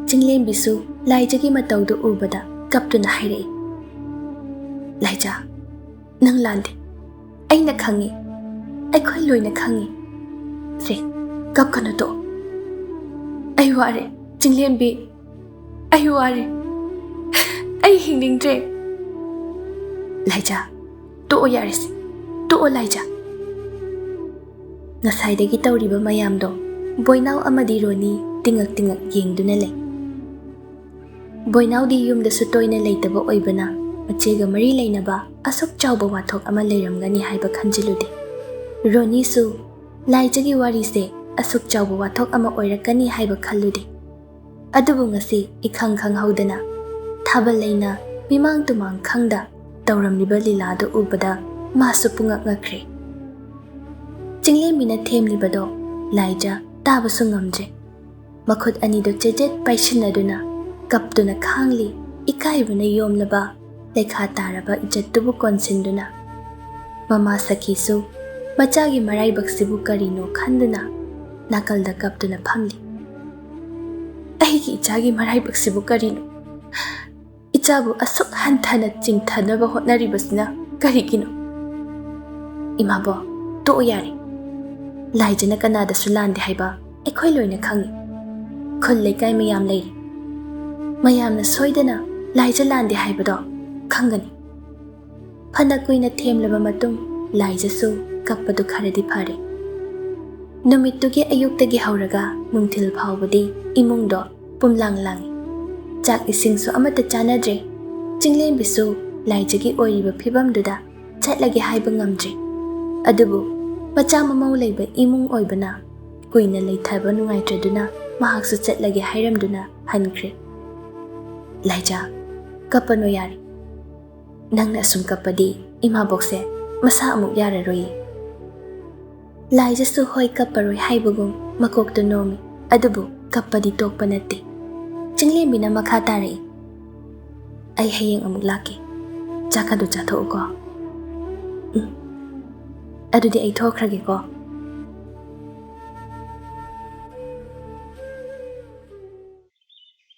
Chinglembisu laijagi mataudu ubada kaptuna hairei. Laija, nang lande. Aina khangi. Aikhoi loina khangi. Se, kapkana to. Ai ware, Chinglembi. Ai ware. Ai hingdingdre. Laija, to yarisi. To Laija. Ngasaidagi tawriba mayamdo, Boinaw amadi Roni tingak yengduna lay. Boinaw di yumda sutoyna laytaba oybana, machega mari laynaba asok chawba wathok ama layramgani haiba khanjilude. Roni su laijagi warise asok chawba wathok ama oirakani haiba khallude. Adubu ngasi ikhang haudana, thabal layna mimang tumang khangda tawramliba lilado ubada masu pungak ngakre. Chinglemina themlibado Laija tabasu ngamje. Makhut anido chejet paishinaduna kaptuna khangli ikaibuna yomlaba lekha taraba ijattubu konsinduna. Mama sakisu machagi maraibaksibu karino khanduna nakalda kaptuna phamli. Aigi ichagi maraibaksibu karino. Ichabu asuk hanthana chingthanaba hotnaribasina karigino. Imabo to yari. Laijana kanada sulande haiba aikhoi loina khangi. Khul lekai mayam leiri. Mayamna soidana Laija lande haibado khangani. Phana kuina themlaba matung Laija su kappadu kharadi phare. Numittugi ayuktagi hauraga nungthil phawbadi imungdo pumlang langi. Chak ising su amata chanadre. Chinglembisu Laijagi oiriba phibamduda chatlagi haiba ngamdre. Adubu Macha mamau leiba imung oibana kuina leithaba nungaitraduna mahaksu chatlagi hairamduna hankre. Laija, kapano yari. Nangna asum kapadi ima bokse masa amuk yararoi. Laija su hoi kaparoi haibagum makokto nomi adubu kapadi tokpa natte. Chinglembina makha tarai. Ai hayeng amuk laki. Chakadu chatho ko. Adudi ai thokhrage ko.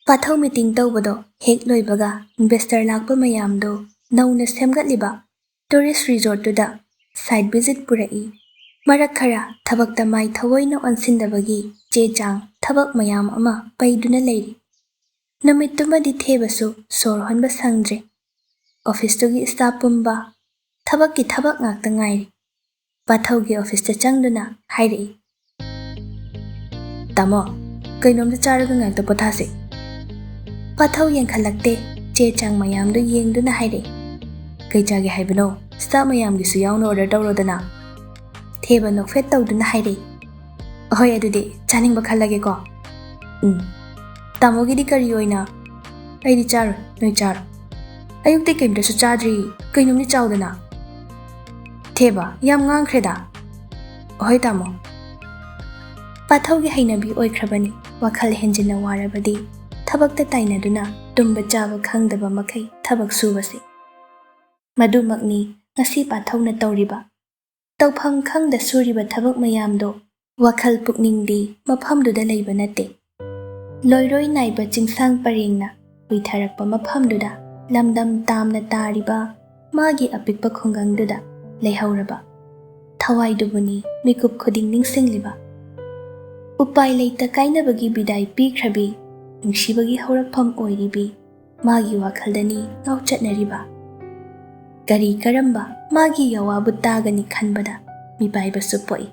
Pathau meeting tawbado hek loibaga investor lakpa mayamdo nauna semgatliba tourist resort tuda site visit purai. Marak khara thabakta mai thawoina onsindabagi chechang thabak mayam ama paiduna leiri. Namittumadi thebasu sor honba sangdre. Office tugi staff pumba thabakki thabak ngakta ngairi. Pathaugi office ta changduna hairei. Tamo, kainomda charaga ngakta pothase. Pathau yengkhalakte chechang mayamdo yengduna hairei. Kai chage haibano staff mayamgi su yauna order tawrodana. Theba nokfet tawduna hairei. Ahoy adudi chaningba khallage ko. Tamogi di kari oina. Aidi charo, noi charo. Ayukte kemda su chadri kainomni chawdana. Theba yam ngang khreda. Ahoy tamo. Pathaugi hainabi oikhrabani wakhal henjina warabadi thabakta tainaduna tumba chaba khangdaba makai thabak subasi. Madumakni ngasi pathauna tawriba. Tawpham khangda suriba thabak mayamdo wakhal pukningdi maphamduda leiba natte. Loiroi naiba chingsang parengna uitharakpa maphamduda lamdam tamna tariba magi apikpa khungangduda leihauraba. Thawaidubuni mikup khoding ningsingliba. Upai leita kainabagi bidai pikhrabi nungsibagi haurapham oiribi magi wakhaldani ngauchatnariba. Kari karamba magi yawabu tagani khanbada mibaiba supoi.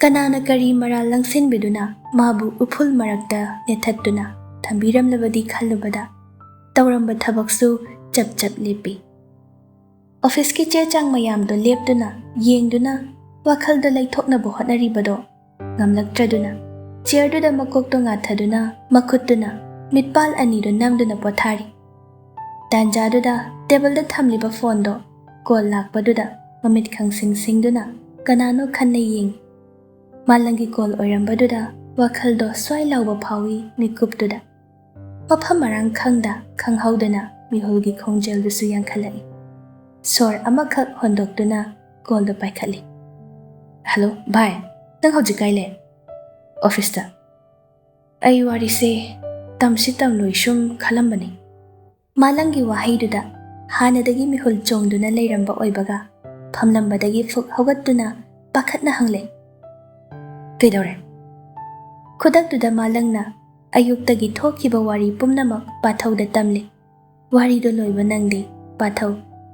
Kanana kari maral langsinbiduna mabu upul marakta nethattuna thambiramlabadi khallubada tawramba thabaksu chap lepi. Office ki chechang mayamdo lepduna yengduna wakhalda laithoknabu hotnaribado ngamlaktraduna chairduda makokto ngathaduna makhutuna mitpal anido namduna pothari. Tanjaduda table thamliba phone do call lakpaduda mamit khangsingduna kanano khanna yeng. Malangi call oirambaduda wakhaldo swai lawba phawi mikupduda. Mapham marang khangda khanghaudana mihulgi khongjel-dusu yankhalai. Sor amakak hondoktuna call do paikhatli. Hello, bye. Nang hojik kaile? Office ta. Ai warise tamsi tamloi sum khalambani. Malangi wahaiduda hanadagi mihul chongduna leiramba oibaga phamlambadagi fuk hawatuna pakhatna hangle. Kedore khudaktuda malangna ayuktagi thokiba wari pumnamak pathauda tamli. Warido loiba nangdi pathau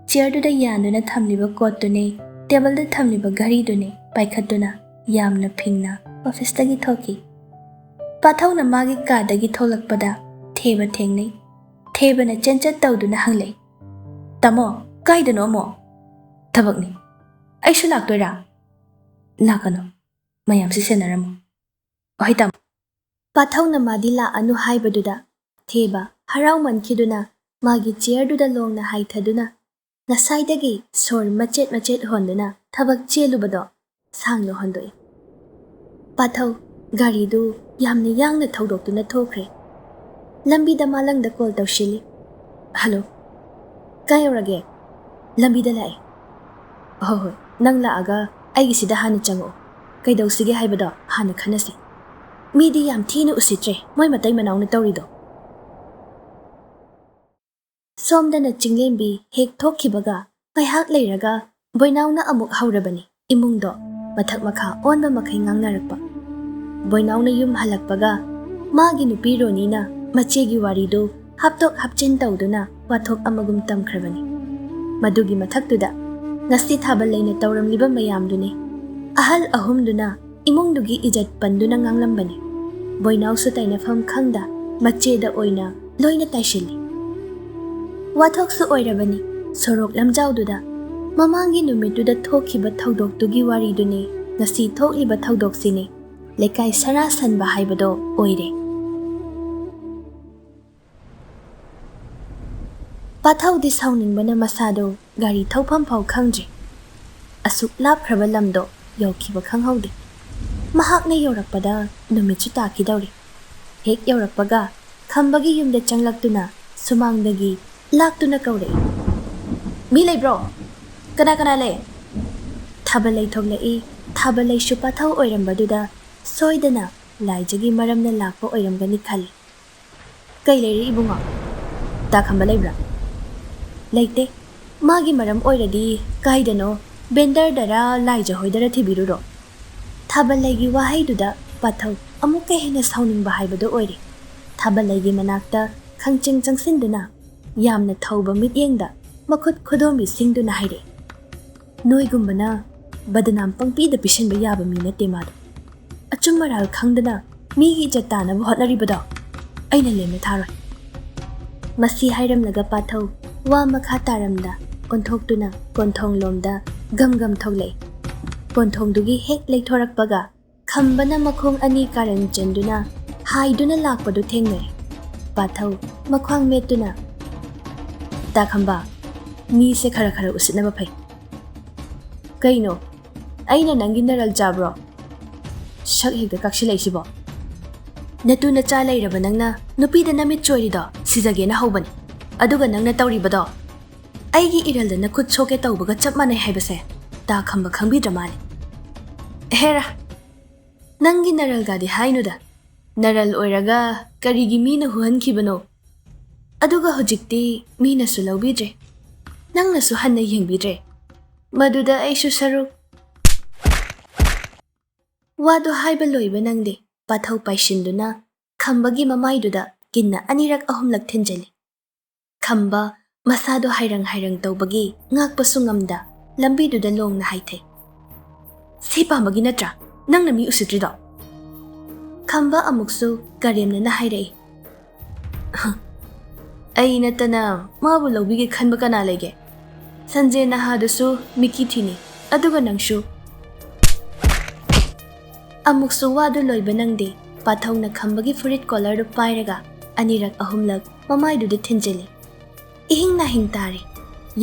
chairduda yanduna thamliba kotune table thamliba garidune paikhatuna yamna phingna office tagi thoki. Pathau na magi kadagi tholakpada theba thengnei. Theba na chanchat tawduna hangle. Tamo kaidano mo thabakni aishu laktoira lakano mayam si senaramo oi tam. Pathau na madila anu haibaduda theba harau mankhiduna magi chairduda longna haithaduna nasaidagi sor machet honduna thabak chelubado sangno hondoi. Pathau garidu yamni yangna thodokduna thokre. Lambida malangda call tawshili. Hello kayorage lambida lai. Hoi nang laaga aigi sida hana chango kaidawsige haibado hana khanasi. Midi yam thina usitre moi matai manawna tawrido. Somdana chinglembi hek thokhibaga kaihak leiraga boinawna amuk haurabani. Imungdo mathak makha onba makhai ngangnarakpa. Boinawna yum halakpaga magi nupi ronina machegi warido haptok hapchin tawduna wathok amagum tamkhrabani. Madugi mathaktuda ngasti thabal leina tawramliba mayamduni ahal ahumduna imungdugi ijat panduna nganglambani. Boinawsu tainafam khangda macheda oina loina taishili. Wathoksu oirabani sorok lamjawduda mamangi numituda thokhiba thodoktugi wariduni ngasi thokliba thodoksini lekai sarasanba haibado oire. Pathau di sauningbana masado gari thawpham phau khangje. Asuk laphraba lamdo yaukiba khanghaude. Mahakna yorakpada numitsu takidawri. Hek yorakpaga khambagi yumda changlaktuna sumangdagi laktuna kaure. Mi leibro kana le. Thabalai thoglai thabalai shu pathau oirambaduda soidana laijagi maramna lakpa oiramgani khali. Kai leiri ibunga ta khamba leibra. Leite magi maram oiradi kaidano bender dara laija hoidara thibiruro. Thabalaigi wahaiduda pathau amuka hena sauningba haibado oire. Thabalaigi manakta khangching changsinduna yamna thauba mityengda makhut khodombi singduna haire. Noigumbana badanam pangpida pishanba yaba mi nate madu. Achummaral khangdana migi jatana hotnaribado aina lemna tharoi. Masi hairamlaga pathau wa makha taramda konthokduna konthonglomda gam thoglei. Konthongdugi hek leithorakpaga khambana makhong ani karan chenduna haiduna lakpadu thengnare. Pathau makhwang metuna ta khamba ni se khara usitnaba phai. Kaino aina nangi naral jabro shak hekda kakshilai natu na cha leiraba nangna nupida namit choirido sijagena hobani. Aduga nangna tawribado aigi iralda na khut soke tawbaga chap manai haibase ta khamba khangbidra male. Hera nangi naral gadi hainuda naral oiraga karigi mina huhankhibano. Aduga hojikti mina su lawbidre nangna su hanna yengbidre maduda aishu saru. Wado haiba loiba nangde pathau paishinduna khambagi mamaiduda kinna anirak ahumlak thenjali. Khamba masado hairang tawbagi ngakpa sungamda lambiduda longna haithe. Si pamagi natra nangna mi usitrido. Khamba amuksu karemna na hairai. Ai natana mabu lawbigi khanba kana lege. Sanje nahadusu miki thini aduga nangshu. Amuksu wadu loiba nangde pathau na khambagi furit collar do pairaga anirak ahumlak mamaiduda thenjali. Ihing na hing tari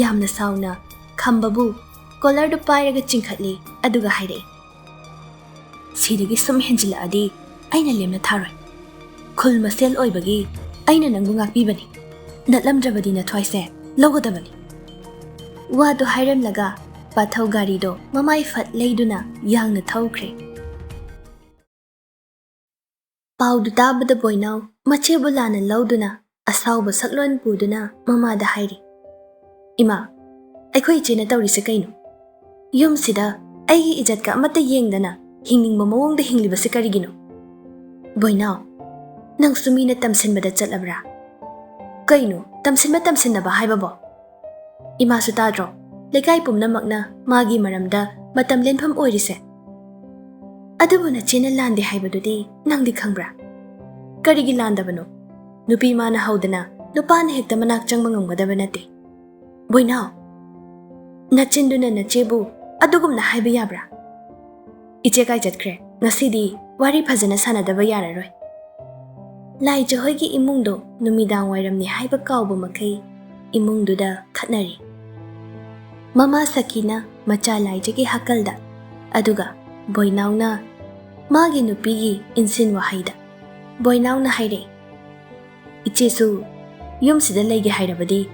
yamna sauna khambabu collar do pairaga chingkhatli aduga haire. Sidagi sum henjila adi aina lemna tharoi. Khul masel oibagi aina nangbu ngakpibani. Natlamdrabadi na twice logodabani. Wadu hairam laga pathau gari do mamai fat leiduna yangna thawkre. Paudu tabada boinaw machebu lana lauduna asawba saklon puduna mamada hairi. Ima, aikhoi ichena tawrise kaino? Yum sida aigi ijat ka amata yengdana hingningba mawongda hinglibase karigino? Boinaw, nang sumina tamsinbada chatlabra? Kaino, tamsinaba haibabo? Ima su tadro, lekai pumnamakna magi maramda matam lenpham oirise. Adubu na chena lande haibadudi nangdi khangbra? Karigi landabano? Nupi mana haudana nupana hekta manak changba ngamgadaba nate. Boinaw, nachinduna nachebu adugumna haiba yabra? Iche kai chatkre, ngasidi wari phajana sanadaba yararoi. Lai jahoigi imungdo numidang wairamni haiba kauba makai imungduda khatnari. Mama Sakina macha laijagi hakalda, aduga Boinawna magi nupigi insin wahaida. Boinawna haire, ichesu yum sida leige hairabadi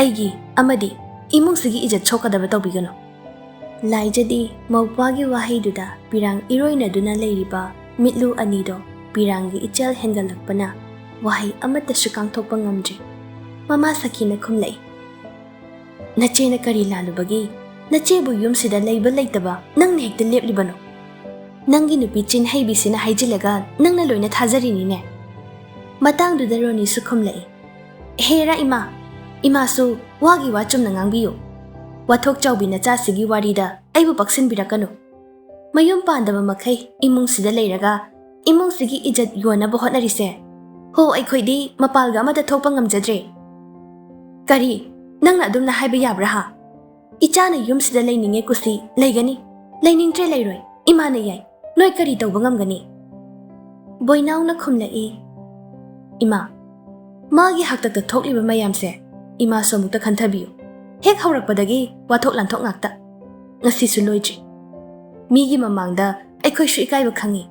aigi amadi imungsigi ijat chokadaba tawbigano. Laijadi mawpagi wahaiduda pirang iroina duna leiriba mitlu anido pirangi ichel hengalakpana wahai amata shukang thokpa ngamje. Mama Sakina khumlai, nachena kari lalubagi nachebu yum sida leiba leitaba nangna hekta leplibano? Nangi nupi chin haibisina haijilaga nangna loina thajarini ne. Matangduda roni su khumlai, hera ima, imasu wagi wachumna ngangbiyo. Wathok chawbi nacha sigi warida aibu paksin birakano. Mayum pandaba makai imung sida leiraga imung sigi ijat yonaba hotnarise. Ho aikhoidi mapalga amada thokpa ngamjadre. Kari nangna adumna haiba yabra ha? Ichana yum sida leininge kusi leigani, leiningtre leiroi, imana yai. Noi kari tawba ngamgani? Boinawna khumlai, ima, magi haktakta thokliba mayamse ima somukta khanthabiyo. Hek haurakpadagi wathok lanthok ngakta ngasisu loidri. Migi mamangda aikhoi su ikaiba khangi.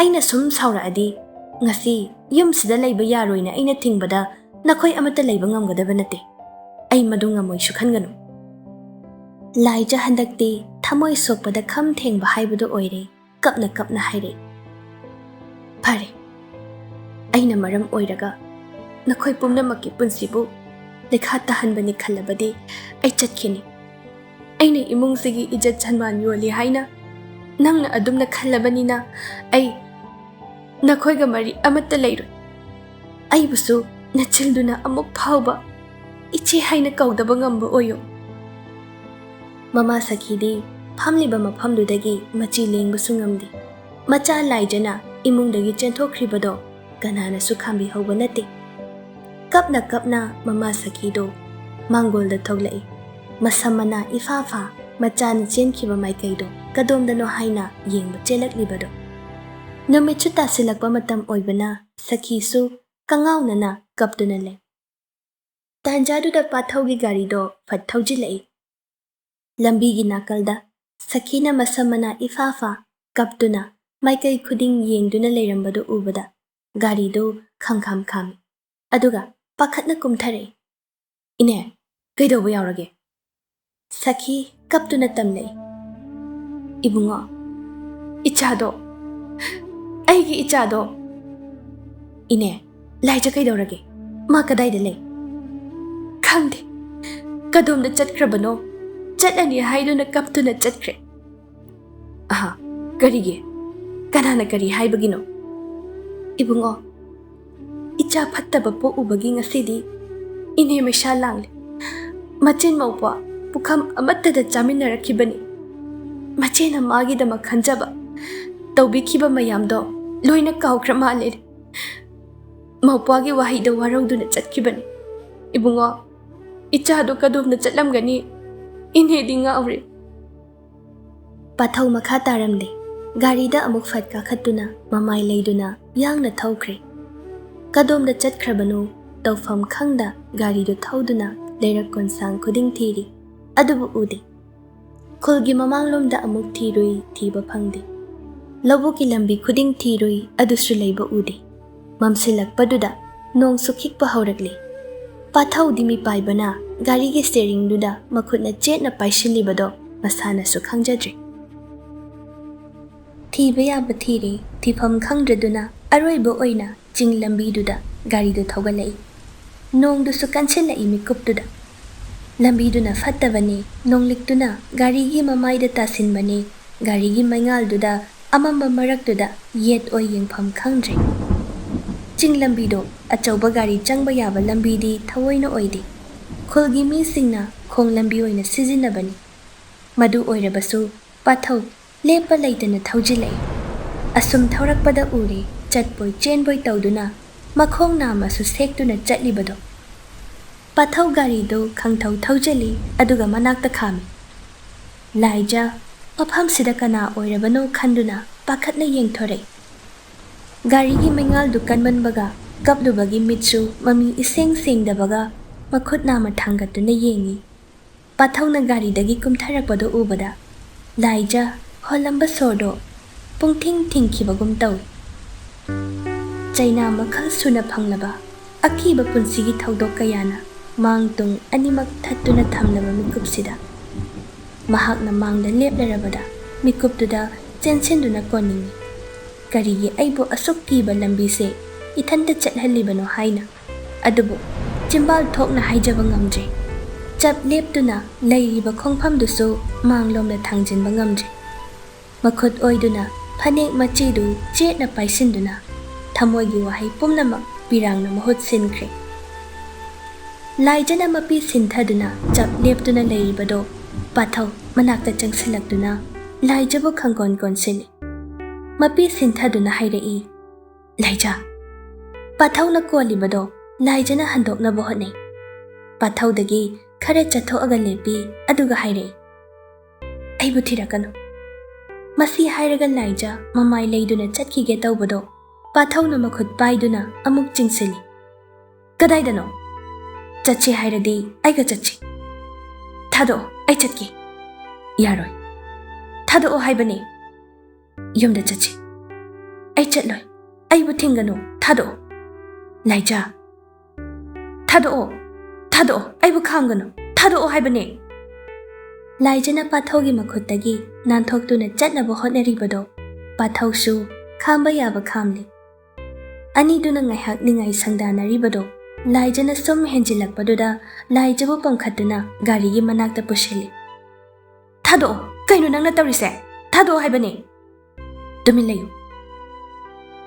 Aina sum sauraadi ngasi yum sida leiba yaroina aina thingbada nakhoi amata leiba ngamgadaba nate. Ai madu ngamoi su khanganu. Laija handakti thamoi sokpada kham thengba haibadu oire kapna haire. Phare, aina maram oiraga nakhoi pumnamakki punsibu lekha tahanbani khallabadi ai chatkini. Aina imungsigi ijat chanwan yoli haina nangna adumna khallabanina ai nakhoiga mari amatta leiroi. Ai busu nachilduna amuk phauba iche haina kaudaba ngamba oyo. Mama Sakidi phamliba mafamdudagi machi lengbasu ngamdi. Macha laijana imungdagi chenthokhribado kanana su khambi hauba nate. Kapna Mama Sakido mangolda thoglai. Masamana ifafa machana chenkhiba maikaido kadomdano haina yengba chelaklibado. Numitchu tasilakpa matam oibana Sakisu kangawnana kapduna le. Tanjaduda pathaugi garido phat thaujilai. Lambigi nakalda Sakina masamana ifafa kapduna maikai khuding yengduna leirambado ubada garido khangkham khami. Aduga pakhatna kumthare. Ine, kaidoba yaurage? Saki kaptuna tamlei. Ibungo, ichado, aigi ichado. Ine, laija kaidorage? Ma kadaida lei? Khangde, kadomda chatkrabano, chatlani haiduna kaptuna chatkre. Aha, karige, kanana kari haibagino? Ibungo, icha phattaba po ubagi ngasidi ine mesha langle. Machin maupa pukham amatta chaminarakibani. Machena magidama khanjaba tawbikhiba mayamdo loina kawkhra male. Maupagi wahida warauduna chatkibani. Ibungo, ichado kadumna chatlamgani inhedi ngaure. Pathau makha taramde garida amuk fatka khatuna mamai leiduna yangna thaukhre. Kadomda chatkrabanu tawfam khangda garido thauduna leirak konsang khuding thiri adubu ude. Khulgi mamanglomda amuk thirui thiba phangde. Labuki lambi khuding thirui adusu leiba ude. Mamsilakpaduda nong sukhikpa haurakle. Pathau dimi paibana garigi steering duda makhutna chetna paishilibado masana su khangjadre. Thiba yaba thiri, thifam khangdraduna, aroiba oina, ching lambiduda, garidu thogalai. Nongdusu kansilai mikupduda. Lambiduna fattabani, nonglikduna, garigi mamaida tasinbani, garigi maingalduda, amamba marakduda, yet oi yengpham khangdre. Ching lambido, achauba gari changba yaba lambidi thawoina oidi. Khulgi misingna khong lambi oina sizinabani. Madu oirabasu, pathau, lepa laitana thaujilai. Asum thaurakpada uri, chatboy chenboy tauduna, makhong namasu sektuna chatlibado. Pathau garido khangthau thaujali, aduga manakta khami. Laija, mafam sida kana oirabano khanduna, pakhatna yengthore. Garigi maingal du kanbanbaga, kaplubagi mitsu, mami iseng sengdabaga, makhut nama thangatuna yengi. Pathauna gari dagi kumtharakpado ubada. Laija, holamba sordo, pungthing thingkhibagum tawi. Chaina makhal suna phanglaba, akiba punsigi thaudok kayana, mangtung animak thattuna thamlaba mikupsida. Mahakna mangda leplarabada, mikuptuda chensenduna koningi. Karigi aibo asuk kiba lambi se, ithanta chathalibano haina. Adubu, chimbal thokna haijaba ngamje. Chap leptuna lairiba khongphamdusu manglomna thangjinba ngamje. Makhut oiduna phanek machidu chetna paisinduna thamoigi wahai pumnamak pirangna mahut sinkhre. Laijana mapi sinthaduna chap leptuna lairibado pathau manakta changsilakduna laijabu khangkon konsili. Mapi sinthaduna hairei. Laija, pathauna kolibado laijana handoknaba hotnai. Pathaudagi khare chathoaga lepi aduga hairei. Aibu thirakanu. Masi hairaga laija mamai leiduna chatkige taubado pathauna makhut paiduna amuk chingsili. Kadaidano? Chachi hairadi aiga chachi. Thado ai chatki. Yaroi. Thado o haibani. Yumda chachi. Ai chatloi. Aibu thingano. Thado. Laija. Thado o. Thado o. Aibu khangano. Thado o haibani. Laijana pathaugi makhuttagi nanthoktuna chatnaba hotnaribado pathausu khamba yaba khamli. Aniduna ngaihak ningai sangdanaribado laijana sum henjilakpaduda laijabu pamkhatuna garigi manakta pushili. Thado kainu nangna tawrise. Thado haibani. Tumilayu.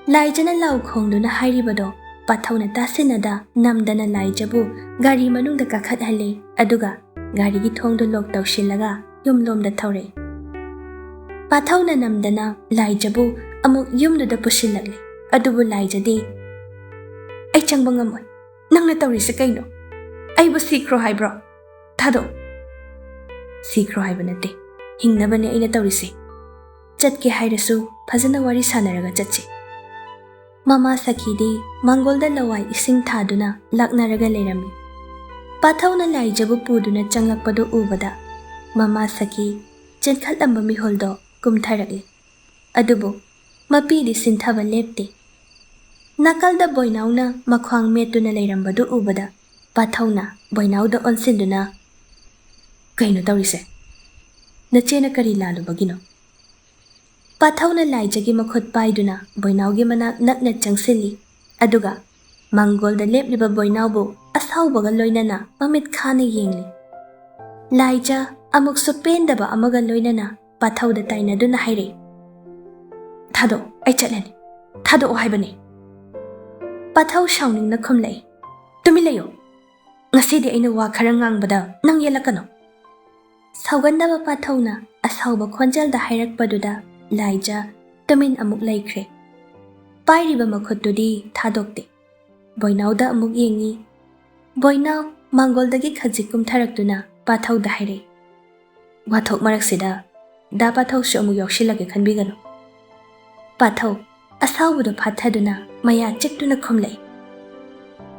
Laijana lau khongduna hairibado pathauna tasinada namdana laijabu gari manungda kakhathale aduga garigi thongdo lok tawsilaga yumlomda thawre. Pathauna namdana laijabu amuk yumduda pusilakle adubu laijadi ai changba ngamoi. Nangna tawrise kaino? Aibu sikro haibro. Thado. Sikro haiba nate. Hingnabane aina tawrise. Chatke hairasu phajana wari sanaraga chatsi. Mama sakhidi mangolda lawai ising thaduna laknaraga leirami. Pathauna laijabu puduna changlakpado ubada mama sakhi chenkhatlamba miholdo kumtharakle. Adubu mapidi sinthaba lepte. Nakalda boinauna makhwang metuna leirambadu ubada pathauna boinauda onsinduna kaino tawrise. Nachena kari lalubagino. Pathauna laijagi makhut paiduna boinaugi manak nakna changsili aduga mangolda lepliba boinaubu asaubaga loinana mamit khana yengli. Laija amuk supendaba amaga loinana pathauda tainaduna haire. Thado ai chatlani. Thado o haibani. Pathau shauningna khumlai. Tumilayo. Ngasidi aina wa khara ngangbada nang yelakano. Saugandaba pathauna asauba khonjalda hairakpaduda laija tumin amuk laikre. Pairiba makhutudi thadokte. Boinauda amuk yengi. Boinau mangoldagi khajikum tharaktuna pathauda haire. Wathok maraksida da pathau su amuk yokshilage khanbigano. Pathau asaubuda phathaduna maya chiktuna khumlai.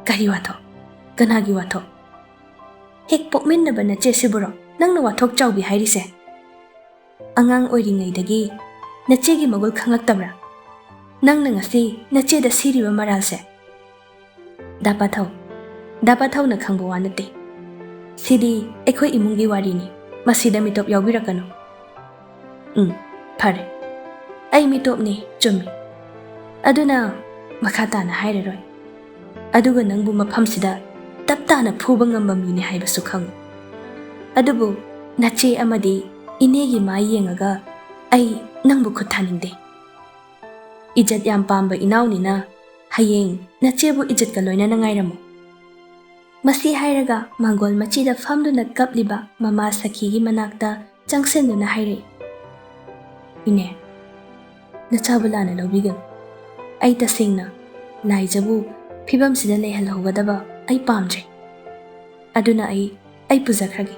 Kari wathok? Kanagi wathok? Hek pokminnaba nache siburo nangna wathok chawbi hairise. Angang oiringaidagi nachegi magul khanglaktabra. Nangna ngasi nacheda siriba maralse. Da pathau na khangba wa nate. Sidi ekhoi imungi warini. Masida mitop yawbirakano. Phare. ꯑꯩ ꯃꯤꯇꯣꯞꯅꯤ ꯆꯨꯝꯃꯤ ꯑꯗꯨꯅ ꯃꯈꯥ ꯇꯥꯅ ꯍꯥꯏꯔꯔꯣꯏ ꯑꯗꯨꯒ ꯅꯪꯕꯨ ꯃꯐꯝꯁꯤꯗ ꯇꯞ ꯇꯥꯅ ꯐꯨꯕ ꯉꯝꯕ ꯃꯤꯅꯤ ꯍꯥꯏꯕꯁꯨ ꯈꯪꯉꯨ ꯑꯗꯨꯕꯨ ꯅꯆꯦ ꯑꯃꯗꯤ ꯏꯅꯦꯒꯤ ꯃꯥꯏ ꯌꯦꯡꯉꯒ ꯑꯩ ꯅꯪꯕꯨ ꯈꯨꯠ ꯊꯥꯅꯤꯡꯗꯦ ꯏꯖꯠ ꯌꯥꯝ ꯄꯥꯝꯕ ꯏꯅꯥꯎꯅꯤꯅ ꯍꯌꯦꯡ ꯅꯆꯦꯕꯨ ꯏꯖꯠꯀ ꯂꯣꯏꯅꯅ ꯉꯥꯏꯔꯝꯃꯨ ꯃꯁꯤ ꯍꯥꯏꯔꯒ ꯃꯥꯡꯒꯣꯜ ꯃꯆꯤꯗ ꯐꯝꯗꯨꯅ ꯀꯞꯂꯤꯕ ꯃꯃꯥ ꯁꯈꯤꯒꯤ ꯃꯅꯥꯛꯇ ꯆꯪꯁꯤꯟꯗꯨꯅ ꯍꯥꯏꯔꯛꯏ ꯏꯅꯦ ꯅꯆꯥꯕꯨ ꯂꯥꯟꯅ ꯂꯧꯕꯤꯒꯅꯨ ꯑꯩ ꯇꯁꯦꯡꯅ ꯂꯥꯏꯖꯕꯨ ꯐꯤꯕꯝꯁꯤꯗ ꯂꯩꯍꯜꯍꯧꯒꯗꯕ ꯑꯩ ꯄꯥꯝꯗ꯭ꯔꯦ ꯑꯗꯨꯅ ꯑꯩ ꯄꯨꯖꯈ꯭ꯔꯒꯦ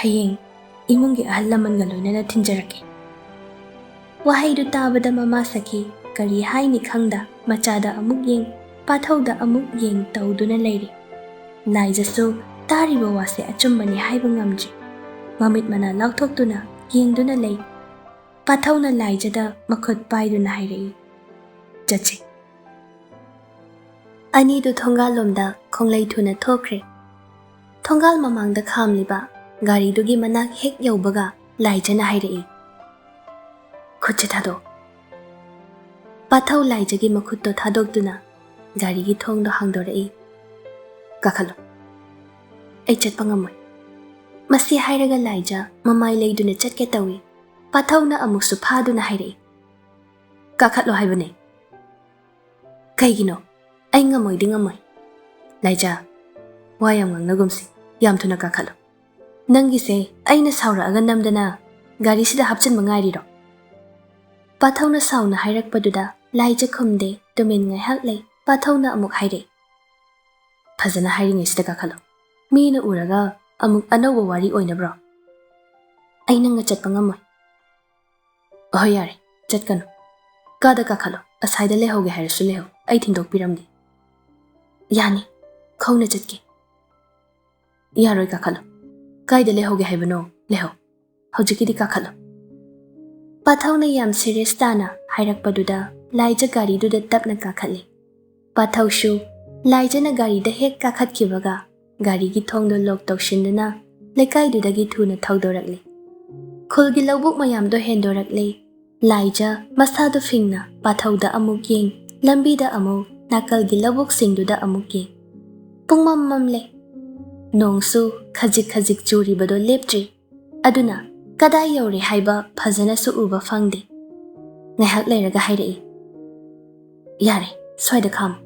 ꯍꯌꯦꯡ ꯏꯃꯨꯡꯒꯤ ꯑꯍꯜ ꯂꯃꯟꯒ ꯂꯣꯏꯅꯅ ꯊꯤꯟꯖꯔꯛꯀꯦ ꯋꯥꯍꯩꯗꯨ ꯇꯥꯕꯗ ꯃꯃꯥ ꯁꯈꯤ ꯀꯔꯤ ꯍꯥꯏꯅꯤ ꯈꯪꯗ ꯃꯆꯥꯗ ꯑꯃꯨꯛ ꯌꯦꯡ ꯄꯥꯊꯧꯗ ꯑꯃꯨꯛ ꯌꯦꯡ ꯇꯧꯗꯨꯅ ꯂꯩꯔꯤ ꯂꯥꯏꯖꯁꯨ ꯇꯥꯔꯤꯕ ꯋꯥꯁꯦ ꯑꯆꯨꯝꯕꯅꯤ ꯍꯥꯏꯕ ꯉꯝꯗ꯭ꯔꯤ ꯃꯃꯤꯠ ꯃꯅꯥ ꯂꯥꯎꯊꯣꯛꯇꯨꯅ ꯌꯦꯡꯗꯨꯅ ꯂꯩ ꯄꯥꯊꯧꯅ ꯂꯥꯏꯖꯗ ꯃꯈꯨꯠ ꯄꯥꯏꯗꯨꯅ ꯍꯥꯏꯔꯛꯏ ꯆꯠꯁꯤ ꯑꯅꯤꯗꯨ ꯊꯣꯡꯒꯥꯜꯂꯣꯝꯗ ꯈꯣꯡꯂꯩ ꯊꯨꯅ ꯊꯣꯛꯈ꯭ꯔꯦ ꯊꯣꯡꯒꯥꯜ ꯃꯃꯥꯡꯗ ꯈꯥꯝꯂꯤꯕ ꯒꯥꯔꯤꯗꯨꯒꯤ ꯃꯅꯥꯛ ꯍꯦꯛ ꯌꯧꯕꯒ ꯂꯥꯏꯖꯅ ꯍꯥꯏꯔꯛꯏ ꯈꯨꯠꯁꯦ ꯊꯥꯗꯣꯛ ꯄꯥꯊꯧ ꯂꯥꯏꯖꯒꯤ ꯃꯈꯨꯠꯇꯣ ꯊꯥꯗꯣꯛꯇꯨꯅ ꯒꯥꯔꯤꯒꯤ ꯊꯣꯡꯗꯣ ꯍꯥꯡꯗꯣꯔꯛꯏ ꯀꯥꯈꯠꯂꯣ ꯑꯩ ꯆꯠꯄ ꯉꯝꯃꯣꯏ ꯃꯁꯤ ꯍꯥꯏꯔꯒ ꯂꯥꯏꯖ ꯃꯃꯥꯏ ꯂꯩꯗꯨꯅ ꯆꯠꯀꯦ ꯇꯧꯏ ꯄꯥꯊꯧꯅ ꯑꯃꯨꯛꯁꯨ ꯐꯥꯗꯨꯅ ꯍꯥꯏꯔꯛꯏ ꯀꯥꯈꯠꯂꯣ ꯍꯥꯏꯕꯅꯦ ꯀꯩꯒꯤꯅꯣ ꯑꯩ ꯉꯝꯃꯣꯏꯗꯤ ꯉꯝꯃꯣꯏ ꯂꯥꯏꯖ ꯋꯥ ꯌꯥꯝ ꯉꯥꯡꯅꯒꯨꯝꯁꯤ ꯌꯥꯝ ꯊꯨꯅ ꯀꯥꯈꯠꯂꯣ ꯅꯪꯒꯤꯁꯦ ꯑꯩꯅ ꯁꯥꯎꯔꯛꯑꯒ ꯅꯝꯗꯅ ꯒꯥꯔꯤꯁꯤꯗ ꯍꯥꯞꯆꯤꯟꯕ ꯉꯥꯏꯔꯤꯔꯣ ꯄꯥꯊꯧꯅ ꯁꯥꯎꯅ ꯍꯥꯏꯔꯛꯄꯗꯨꯗ ꯂꯥꯏꯖ ꯈꯨꯝꯗꯦ ꯇꯨꯃꯤꯟ ꯉꯥꯏꯍꯥꯛ ꯂꯩ ꯄꯥꯊꯧꯅ ꯑꯃꯨꯛ ꯍꯥꯏꯔꯛꯏ ꯐꯖꯅ ꯍꯥꯏꯔꯤꯉꯩꯁꯤꯗ ꯀꯥꯈꯠꯂꯣ ꯃꯤꯅ ꯎꯔꯒ ꯑꯃꯨꯛ ꯑꯅꯧꯕ ꯋꯥꯔꯤ ꯑꯣꯏꯅꯕ꯭ꯔꯣ ꯑꯩ ꯅꯪꯒ ꯆꯠꯄ ꯉꯝꯃꯣꯏ ꯑꯍꯣꯏ ꯌꯥꯔꯦ ꯆꯠꯀꯅꯨ ꯀꯥꯗ ꯀꯥꯈꯠꯂꯣ ꯑꯁꯥꯏꯗ ꯂꯩꯍꯧꯒꯦ ꯍꯥꯏꯔꯁꯨ ꯂꯩꯍꯧ ꯑꯩ ꯊꯤꯟꯗꯣꯛꯄꯤꯔꯝꯒꯦ ꯌꯥꯅꯤ ꯈꯣꯡꯅ ꯆꯠꯀꯦ ꯌꯥꯔꯣꯏ ꯀꯥꯈꯠꯂꯣ ꯀꯥꯏꯗ ꯂꯩꯍꯧꯒꯦ ꯍꯥꯏꯕꯅꯣ ꯂꯩꯍꯧ ꯍꯧꯖꯤꯛꯀꯤꯗꯤ ꯀꯥꯈꯠꯂꯣ ꯄꯥꯊꯧꯅ ꯌꯥꯝ ꯁꯤꯔꯤꯌꯁ ꯇꯥꯅ ꯍꯥꯏꯔꯛꯄꯗꯨꯗ ꯂꯥꯏꯖ ꯒꯥꯔꯤꯗꯨꯗ ꯇꯞꯅ ꯀꯥꯈꯠꯂꯤ ꯄꯥꯊꯧꯁꯨ ꯂꯥꯏꯖꯅ ꯒꯥꯔꯤꯗ ꯍꯦꯛ ꯀꯥꯈꯠꯈꯤꯕꯒ ꯒꯥꯔꯤꯒꯤ ꯊꯣꯡꯗꯣ ꯂꯣꯛ ꯇꯧꯁꯤꯟꯗꯨꯅ ꯂꯩꯀꯥꯏꯗꯨꯗꯒꯤ ꯊꯨꯅ ꯊꯧꯗꯣꯔꯛꯂꯤ ꯈꯨꯜꯒꯤ ꯂꯧꯕꯨꯛ ꯃꯌꯥꯝꯗꯣ ꯍꯦꯟꯗꯣꯔꯛꯂꯤ ꯂꯥꯏꯖ ꯃꯁꯥꯗꯨ ꯐꯤꯡꯅ ꯄꯥꯊꯧꯗ ꯑꯃꯨꯛ ꯌꯦꯡ ꯂꯝꯕꯤꯗ ꯑꯃꯨꯛ ꯅꯥꯀꯜꯒꯤ ꯂꯧꯕꯨꯛꯁꯤꯡꯗꯨꯗ ꯑꯃꯨꯛ ꯌꯦꯡ ꯄꯨꯡꯃꯝ ꯃꯝꯂꯦ ꯅꯣꯡꯁꯨ ꯈꯖꯤꯛ ꯈꯖꯤꯛ ꯆꯨꯔꯤꯕꯗꯣ ꯂꯦꯞꯇ꯭ꯔꯤ ꯑꯗꯨꯅ ꯀꯗꯥꯏ ꯌꯧꯔꯦ ꯍꯥꯏꯕ ꯐꯖꯅꯁꯨ ꯎꯕ ꯐꯪꯗꯦ ꯉꯥꯏꯍꯥꯛ ꯂꯩꯔꯒ ꯍꯥꯏꯔꯛꯏ ꯌꯥꯔꯦ ꯁ꯭ꯋꯥꯏꯗ ꯈꯥꯝꯃꯨ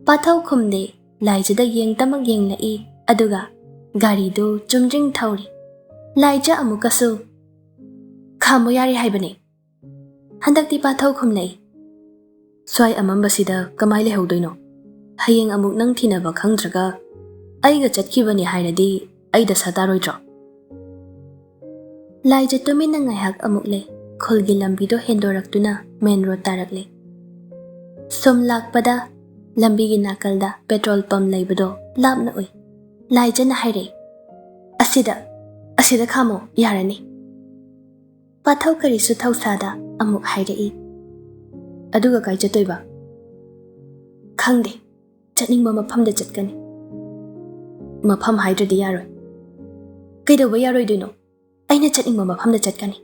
ꯄꯥꯊꯧ ꯈꯨꯝꯗꯦ ꯂꯥꯏꯖꯗ ꯌꯦꯡꯇꯃꯛ ꯌꯦꯡꯂꯛꯏ ꯑꯗꯨꯒ ꯒꯥꯔꯤꯗꯨ ꯆꯨꯝꯗ꯭ꯔꯤꯡ ꯊꯧꯔꯤ ꯂꯥꯏꯖ ꯑꯃꯨꯛꯀꯁꯨ ꯈꯥꯝꯃꯨ ꯌꯥꯔꯦ ꯍꯥꯏꯕꯅꯦ ꯍꯟꯗꯛꯇꯤ ꯄꯥꯊꯧ ꯈꯨꯝꯂꯛꯏ ꯁ꯭ꯋꯥꯏ ꯑꯃꯝꯕꯁꯤꯗ ꯀꯃꯥꯏ ꯂꯩꯍꯧꯗꯣꯏꯅꯣ ꯍꯌꯦꯡ ꯑꯃꯨꯛ ꯅꯪ ꯊꯤꯅꯕ ꯈꯪꯗ꯭ꯔꯒ ꯑꯩꯒ ꯆꯠꯈꯤꯕꯅꯤ ꯍꯥꯏꯔꯗꯤ ꯑꯩ ꯗꯁꯥ ꯇꯥꯔꯣꯏꯗ꯭ꯔꯣ ꯂꯥꯏꯖ ꯇꯨꯃꯤꯟꯅ ꯉꯥꯏꯍꯥꯛ ꯑꯃꯨꯛ ꯂꯩ ꯈꯨꯜꯒꯤ ꯂꯝꯕꯤꯗꯣ ꯍꯦꯟꯗꯣꯔꯛꯇꯨꯅ ꯃꯦꯟ ꯔꯣꯗ ꯇꯥꯔꯛꯂꯤ ꯁꯨꯝ ꯂꯥꯛꯄꯗ ꯂꯝꯕꯤꯒꯤ ꯅꯥꯀꯜꯗ ꯄꯦꯇ꯭ꯔꯣꯜ ꯄꯝ ꯂꯩꯕꯗꯣ ꯂꯥꯞꯅ ꯎꯏ ꯂꯥꯏꯖꯅ ꯍꯥꯏꯔꯛꯏ ꯑꯁꯤꯗ ꯈꯥꯝꯃꯣ ꯌꯥꯔꯅꯤ ꯄꯥꯊꯧ ꯀꯔꯤꯁꯨ ꯊꯧꯁꯥꯗ ꯑꯃꯨꯛ ꯍꯥꯏꯔꯛꯏ ꯑꯗꯨꯒ ꯀꯥꯏ ꯆꯠꯇꯣꯏꯕ ꯈꯪꯗꯦ ꯆꯠꯅꯤꯡꯕ ꯃꯐꯝꯗ ꯆꯠꯀꯅꯤ ꯃꯐꯝ ꯍꯥꯏꯗ꯭ꯔꯗꯤ ꯌꯥꯔꯣꯏ ꯀꯩꯗꯧꯕ ꯌꯥꯔꯣꯏꯗꯣꯏꯅꯣ ꯑꯩꯅ ꯆꯠꯅꯤꯡꯕ ꯃꯐꯝꯗ ꯆꯠꯀꯅꯤ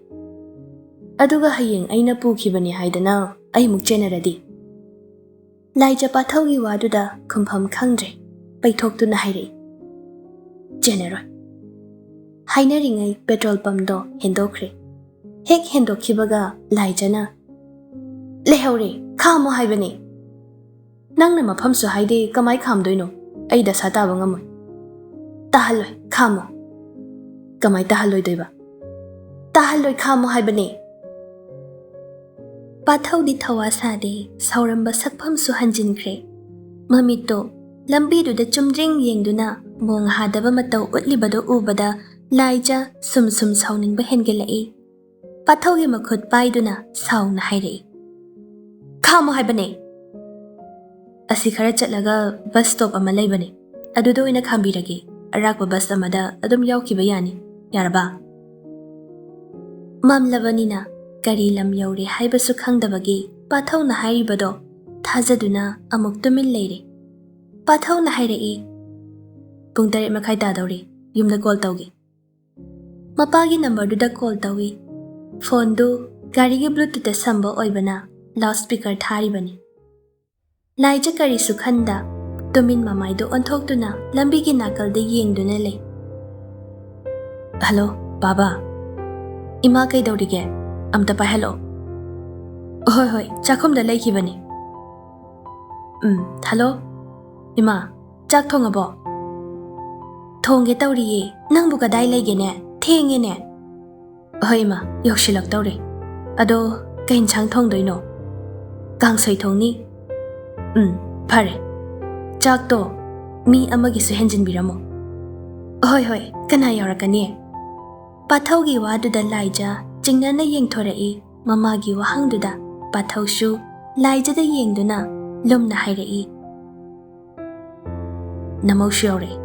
ꯑꯗꯨꯒ ꯍꯌꯦꯡ ꯑꯩꯅ ꯄꯨꯈꯤꯕꯅꯤ ꯍꯥꯏꯗꯅ ꯑꯩꯃꯨꯛ ꯆꯦꯟꯅꯔꯗꯤ ꯂꯥꯏꯖ ꯄꯥꯊꯧꯒꯤ ꯋꯥꯗꯨꯗ ꯈꯨꯝꯐꯝ ꯈꯪꯗ꯭ꯔꯦ ꯄꯩꯊꯣꯛꯇꯨꯅ ꯍꯥꯏꯔꯛꯏ ꯆꯦꯟꯅꯔꯣꯏ ꯍꯥꯏꯅꯔꯤꯉꯩ ꯄꯦꯇ꯭ꯔꯣꯜ ꯄꯝꯗꯣ ꯍꯦꯟꯗꯣꯛꯈ꯭ꯔꯦ ꯍꯦꯛ ꯍꯦꯟꯗꯣꯛꯈꯤꯕꯒ ꯂꯥꯏꯖꯅ ꯂꯩꯍꯧꯔꯦ ꯈꯥꯝꯃꯣ ꯍꯥꯏꯕꯅꯦ ꯅꯪꯅ ꯃꯐꯝꯁꯨ ꯍꯥꯏꯗꯦ ꯀꯃꯥꯏ ꯈꯥꯝꯗꯣꯏꯅꯣ ꯑꯩ ꯗꯁꯥ ꯇꯥꯕ ꯉꯝꯃꯣꯏ ꯇꯥꯍꯜꯂꯣꯏ ꯈꯥꯝꯃꯣ ꯀꯃꯥꯏ ꯇꯥꯍꯜꯂꯣꯏꯗꯣꯏꯕ ꯇꯥꯍꯜꯂꯣꯏ ꯈꯥꯝꯃꯣ ꯍꯥꯏꯕꯅꯦ ꯄꯥꯊꯧꯗꯤ ꯊꯋꯥ ꯁꯥꯗꯦ ꯁꯥꯎꯔꯝꯕ ꯁꯛꯐꯝꯁꯨ ꯍꯟꯖꯤꯟꯈ꯭ರೆ ꯃꯃꯤꯠꯇꯣ ꯂꯝꯕꯤꯗꯨꯗ ꯆꯨꯝꯗ꯭ꯔꯤꯡ ꯌꯦꯡꯗꯨꯅ ꯃꯣꯡ ꯍꯥꯗꯕ ꯃꯇꯧ ꯎꯠꯂꯤꯕꯗꯣ ꯎꯕꯗ ꯂꯥꯏꯖ ꯁꯨꯝ ꯁꯥꯎꯅꯤꯡꯕ ꯍꯦꯟꯒꯠꯂꯛꯏ ꯄꯥꯊꯧꯒꯤ ꯃꯈꯨꯠ ꯄꯥꯏꯗꯨꯅ ꯁꯥꯎꯅ ꯍꯥꯏꯔꯛꯏ ꯈꯥꯝꯃꯣ ꯍꯥꯏꯕꯅꯦ ꯑꯁꯤ ꯈꯔ ꯆꯠꯂꯒ ꯕꯁ ꯁ꯭ꯇꯣꯞ ꯑꯃ ꯂꯩꯕꯅꯦ ꯑꯗꯨꯗ ꯑꯣꯏꯅ ꯈꯥꯝꯕꯤꯔꯒꯦ ꯑꯔꯥꯛꯄ ꯕꯁ ꯑꯃꯗ ꯑꯗꯨꯝ ꯌꯥꯎꯈꯤꯕ ꯌꯥꯅꯤ ꯌꯥꯔꯕ ꯃꯝꯂꯕꯅꯤꯅ ꯀꯔꯤ ꯂꯝ ꯌꯧꯔꯦ ꯍꯥꯏꯕꯁꯨ ꯈꯪꯗꯕꯒꯤ ꯄꯥꯊꯧꯅ ꯍꯥꯏꯔꯤꯕꯗꯣ ꯊꯥꯖꯗꯨꯅ ꯑꯃꯨꯛ ꯇꯨꯃꯤꯟ ꯂꯩꯔꯦ ꯄꯥꯊꯧꯅ ꯍꯥꯏꯔꯛꯏ ꯄꯨꯡ 8:30 ꯇꯥꯗꯧꯔꯦ ꯌꯨꯝꯗ ꯀꯣꯜ ꯇꯧꯒꯦ ꯃꯄꯥꯒꯤ ꯅꯝꯕꯔꯗꯨꯗ ꯀꯣꯜ ꯇꯧꯏ ꯐꯣꯟꯗꯨ ꯒꯥꯔꯤꯒꯤ ꯕ꯭ꯂꯨꯇꯨꯠꯇ ꯁꯝꯕ ꯑꯣꯏꯕꯅ ꯂꯥꯎꯗ ꯁ꯭ꯄꯤꯀꯔ ꯊꯥꯔꯤꯕꯅꯤ꯫ ꯂꯥꯏꯖ ꯀꯔꯤꯁꯨ ꯈꯟꯗ ꯇꯨꯃꯤꯟ ꯃꯃꯥꯏꯗꯨ ꯑꯣꯟꯊꯣꯛꯇꯨꯅ ꯂꯝꯕꯤꯒꯤ ꯅꯥꯀꯜꯗ ꯌꯦꯡꯗꯨꯅ ꯂꯩ꯫ ꯍꯜꯂꯣ ꯕꯥꯕꯥ, ꯏꯃꯥ ꯀꯩꯗꯧꯔꯤꯒꯦ? ꯑꯝꯇ ꯄꯥꯏꯍꯜꯂꯛꯑꯣ꯫ ꯍꯣꯏ ꯍꯣꯏ, ꯆꯥꯛꯈꯨꯝꯗ ꯂꯩꯈꯤꯕꯅꯤ꯫ ꯍꯜꯂꯣ ꯏꯃꯥ, ꯆꯥꯛ ꯊꯣꯡꯉꯕꯣ? ꯊꯣꯡꯒꯦ ꯇꯧꯔꯤꯌꯦ, ꯅꯪꯕꯨ ꯀꯗꯥꯏ ꯂꯩꯒꯦꯅꯦ? ꯊꯦꯡꯉꯦꯅꯦ꯫ ꯍꯣꯏ ꯏꯃꯥ, ꯌꯧꯁꯤꯜꯂꯛꯇꯧꯔꯦ꯫ ꯑꯗꯣ ꯀꯩ ꯏꯟꯁꯥꯡ ꯊꯣꯡꯗꯣꯏꯅꯣ? ꯀꯥꯡꯁꯣꯏ ꯊꯣꯡꯅꯤ꯫ ꯐꯔꯦ, ꯆꯥꯛꯇꯣ ꯃꯤ ꯑꯃꯒꯤꯁꯨ ꯍꯦꯟꯖꯤꯟꯕꯤꯔꯝꯃꯣ꯫ ꯍꯣꯏ ꯍꯣꯏ, ꯀꯅꯥ ꯌꯥꯎꯔꯛꯀꯅꯤ? ꯄꯥꯊꯧꯒꯤ ꯋꯥꯗꯨꯗ ꯂꯥꯏꯖ ꯆꯤꯡꯅꯅ ꯌꯦꯡꯊꯣꯔꯛꯏ꯫ ꯃꯃꯥꯒꯤ ꯋꯥꯍꯪꯗꯨꯗ ꯄꯥꯊꯧꯁꯨ ꯂꯥꯏꯖꯗ ꯌꯦꯡꯗꯨꯅ ꯂꯨꯝꯅ ꯍꯥꯏꯔꯛꯏ꯫ ꯅꯃꯧꯁꯨ ꯌꯧꯔꯛꯏ꯫